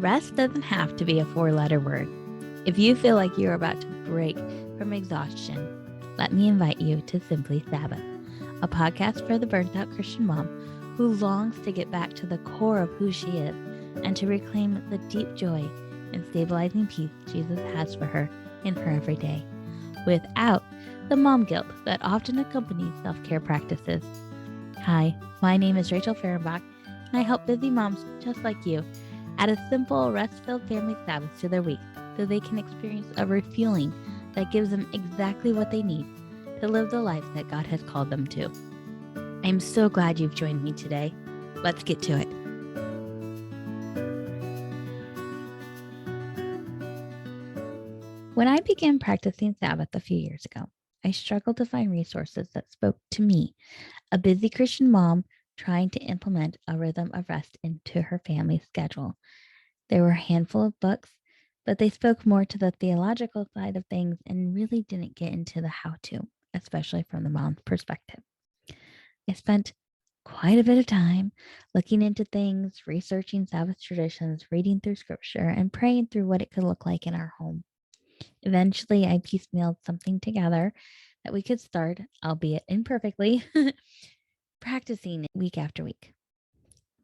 Rest doesn't have to be a four-letter word. If you feel like you're about to break from exhaustion, let me invite you to Simply Sabbath, a podcast for the burnt-out Christian mom who longs to get back to the core of who she is and to reclaim the deep joy and stabilizing peace Jesus has for her in her everyday, without the mom guilt that often accompanies self-care practices. Hi, my name is Rachel Fehrenbach, and I help busy moms just like you add a simple, rest-filled family Sabbath to their week so they can experience a refueling that gives them exactly what they need to live the life that God has called them to. I'm so glad you've joined me today. Let's get to it. When I began practicing Sabbath a few years ago, I struggled to find resources that spoke to me, a busy Christian mom trying to implement a rhythm of rest into her family's schedule. There were a handful of books, but they spoke more to the theological side of things and really didn't get into the how-to, especially from the mom's perspective. I spent quite a bit of time looking into things, researching Sabbath traditions, reading through scripture, and praying through what it could look like in our home. Eventually, I piecemealed something together that we could start, albeit imperfectly, practicing week after week.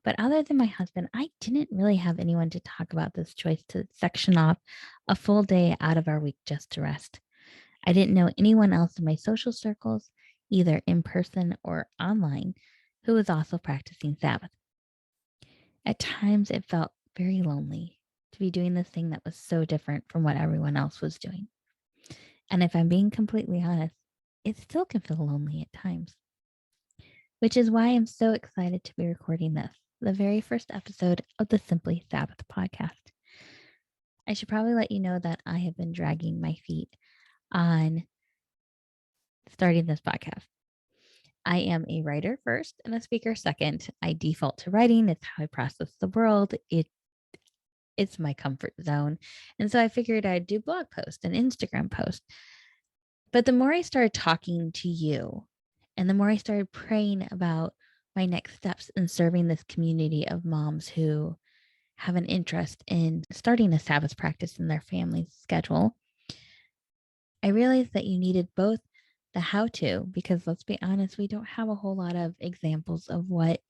But other than my husband, I didn't really have anyone to talk about this choice to section off a full day out of our week just to rest. I didn't know anyone else in my social circles, either in person or online, who was also practicing Sabbath. At times, it felt very lonely to be doing this thing that was so different from what everyone else was doing. And if I'm being completely honest, it still can feel lonely at times, which is why I'm so excited to be recording this, the very first episode of the Simply Sabbath podcast. I should probably let you know that I have been dragging my feet on starting this podcast. I am a writer first and a speaker second. I default to writing. It's how I process the world. It's my comfort zone. And so I figured I'd do blog posts and Instagram posts. But the more I started talking to you and the more I started praying about my next steps in serving this community of moms who have an interest in starting a Sabbath practice in their family's schedule, I realized that you needed both the how to, because let's be honest, we don't have a whole lot of examples of what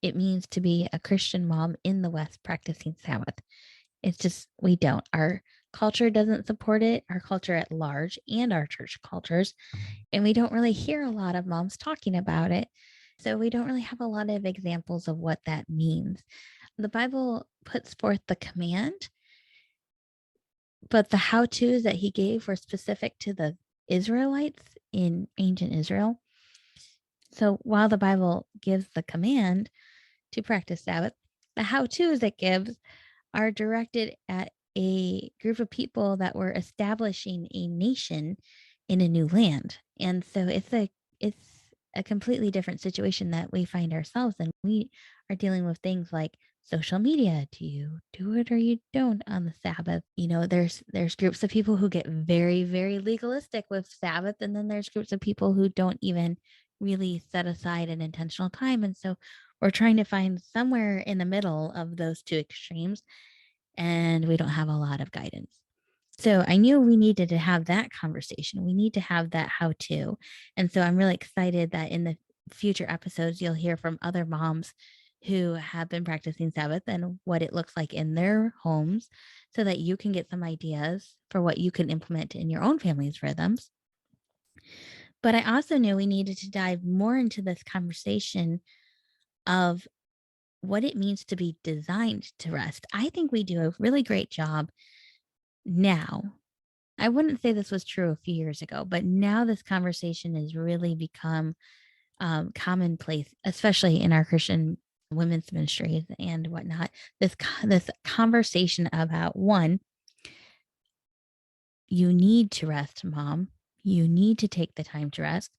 it means to be a Christian mom in the West practicing Sabbath. It's just, we don't. Our culture doesn't support it, our culture at large, and our church cultures. And we don't really hear a lot of moms talking about it. So we don't really have a lot of examples of what that means. The Bible puts forth the command, but the how to's that he gave were specific to the Israelites in ancient Israel. So while the Bible gives the command to practice Sabbath, the how to's it gives are directed at a group of people that were establishing a nation in a new land. And so it's a completely different situation that we find ourselves in. We are dealing with things like social media. Do you do it or you don't on the Sabbath? You know, there's groups of people who get very, very legalistic with Sabbath, and then there's groups of people who don't even really set aside an intentional time. And so we're trying to find somewhere in the middle of those two extremes, and we don't have a lot of guidance. So I knew we needed to have that conversation. We need to have that how to. And so I'm really excited that in the future episodes, you'll hear from other moms who have been practicing Sabbath and what it looks like in their homes so that you can get some ideas for what you can implement in your own family's rhythms. But I also knew we needed to dive more into this conversation of what it means to be designed to rest. I think we do a really great job now. I wouldn't say this was true a few years ago, but now this conversation has really become commonplace, especially in our Christian women's ministries and whatnot. This conversation about, one, you need to rest, mom. You need to take the time to rest.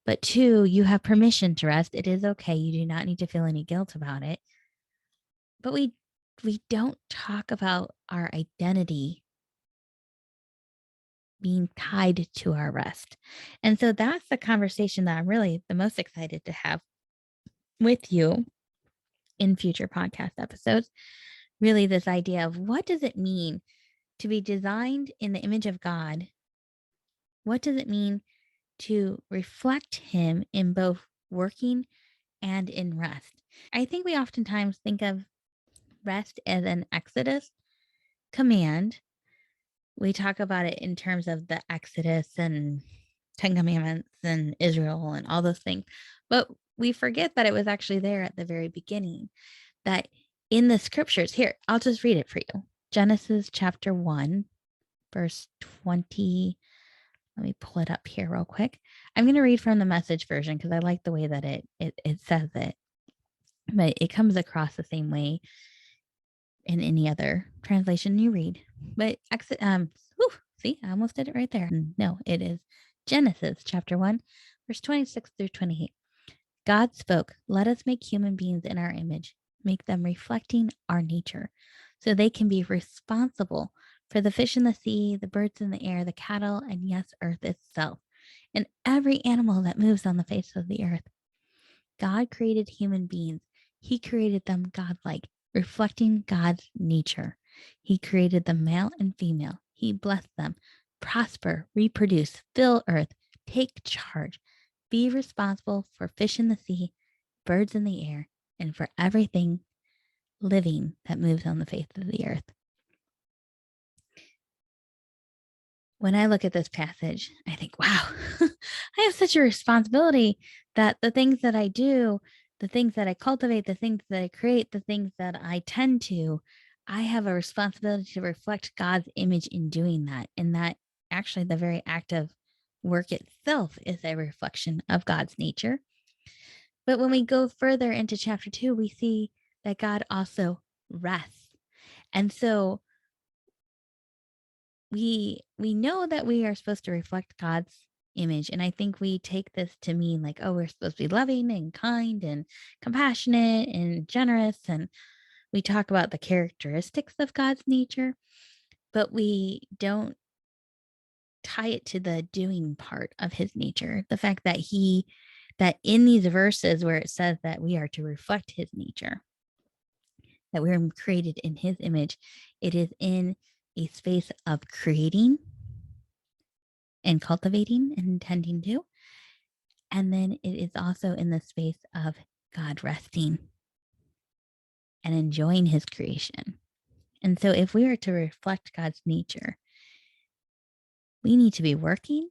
But two, you have permission to rest. It is okay. You do not need to feel any guilt about it. But we don't talk about our identity being tied to our rest. And so that's the conversation that I'm really the most excited to have with you in future podcast episodes, really this idea of what does it mean to be designed in the image of God? What does it mean to reflect Him in both working and in rest? I think we oftentimes think of rest as an Exodus command. We talk about it in terms of the Exodus and Ten Commandments and Israel and all those things. But we forget that it was actually there at the very beginning, that in the scriptures, here, I'll just read it for you. Genesis chapter 1, verse 20. Let me pull it up here real quick. I'm going to read from the Message version because I like the way that it says it, but it comes across the same way in any other translation you read. But see, I almost did it right there. No, it is Genesis chapter 1, verse 26 through 28. God spoke, "Let us make human beings in our image, make them reflecting our nature, so they can be responsible for the fish in the sea, the birds in the air, the cattle, and yes, earth itself, and every animal that moves on the face of the earth." God created human beings. He created them godlike, reflecting God's nature. He created them male and female. He blessed them. Prosper, reproduce, fill earth, take charge, be responsible for fish in the sea, birds in the air, and for everything living that moves on the face of the earth. When I look at this passage, I think, wow, I have such a responsibility that the things that I do, the things that I cultivate, the things that I create, the things that I tend to, I have a responsibility to reflect God's image in doing that. And that actually the very act of work itself is a reflection of God's nature. But when we go further into chapter 2, we see that God also rests. And so we know that we are supposed to reflect God's image, and I think we take this to mean like, oh, we're supposed to be loving and kind and compassionate and generous, and we talk about the characteristics of God's nature, but we don't tie it to the doing part of his nature. The fact that that in these verses where it says that we are to reflect his nature, that we're created in his image, it is in a space of creating and cultivating and intending to. And then it is also in the space of God resting and enjoying his creation. And so, if we are to reflect God's nature, we need to be working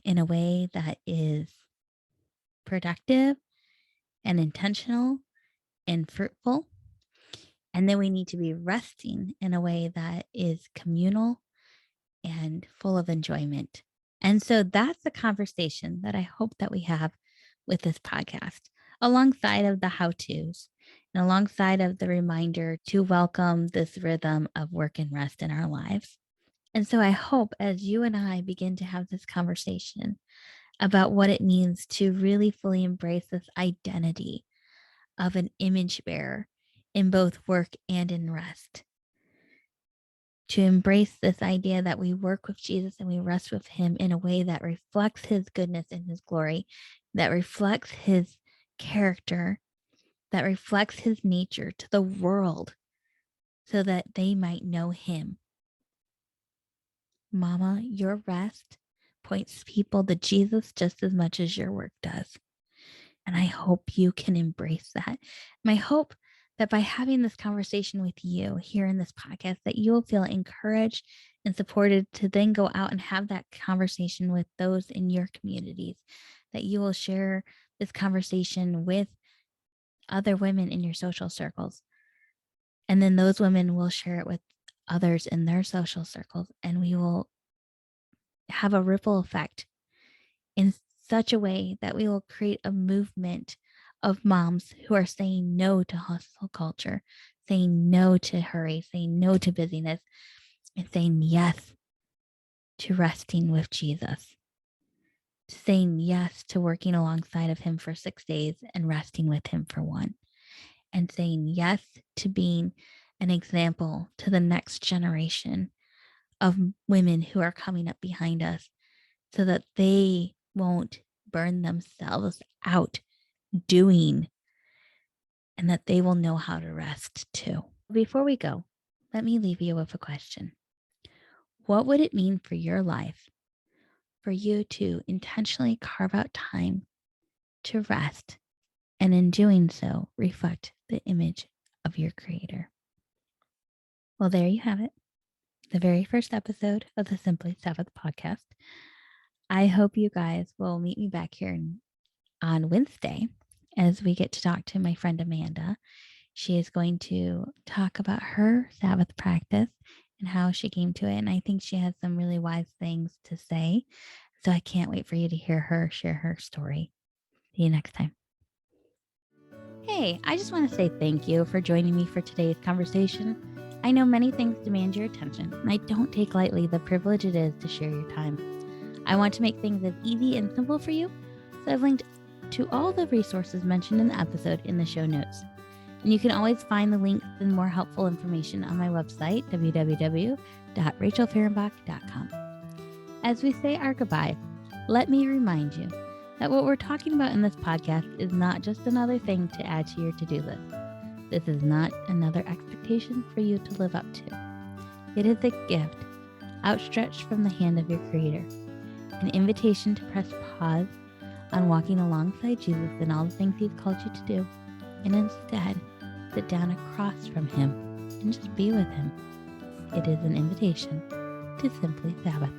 in a way that is productive and intentional and fruitful. And then we need to be resting in a way that is communal and full of enjoyment. And so that's the conversation that I hope that we have with this podcast, alongside of the how to's and alongside of the reminder to welcome this rhythm of work and rest in our lives. And so I hope as you and I begin to have this conversation about what it means to really fully embrace this identity of an image bearer in both work and in rest, to embrace this idea that we work with Jesus and we rest with him in a way that reflects his goodness and his glory, that reflects his character, that reflects his nature to the world so that they might know him. Mama, your rest points people to Jesus just as much as your work does. And I hope you can embrace that. And I hope that by having this conversation with you here in this podcast, that you will feel encouraged and supported to then go out and have that conversation with those in your communities, that you will share this conversation with other women in your social circles. And then those women will share it with others in their social circles, and we will have a ripple effect in such a way that we will create a movement of moms who are saying no to hustle culture, saying no to hurry, saying no to busyness, and saying yes to resting with Jesus, saying yes to working alongside of him for 6 days and resting with him for one, and saying yes to being an example to the next generation of women who are coming up behind us so that they won't burn themselves out doing and that they will know how to rest too. Before we go, let me leave you with a question. What would it mean for your life for you to intentionally carve out time to rest and in doing so reflect the image of your Creator? Well, there you have it. The very first episode of the Simply Sabbath podcast. I hope you guys will meet me back here on Wednesday as we get to talk to my friend Amanda. She is going to talk about her Sabbath practice and how she came to it. And I think she has some really wise things to say. So I can't wait for you to hear her share her story. See you next time. Hey, I just want to say thank you for joining me for today's conversation. I know many things demand your attention, and I don't take lightly the privilege it is to share your time. I want to make things as easy and simple for you, so I've linked to all the resources mentioned in the episode in the show notes. And you can always find the links and more helpful information on my website, www.rachelfehrenbach.com. As we say our goodbye, let me remind you that what we're talking about in this podcast is not just another thing to add to your to-do list. This is not another expectation for you to live up to. It is a gift outstretched from the hand of your Creator, an invitation to press pause on walking alongside Jesus in all the things He's called you to do, and instead sit down across from Him and just be with Him. It is an invitation to Simply Sabbath.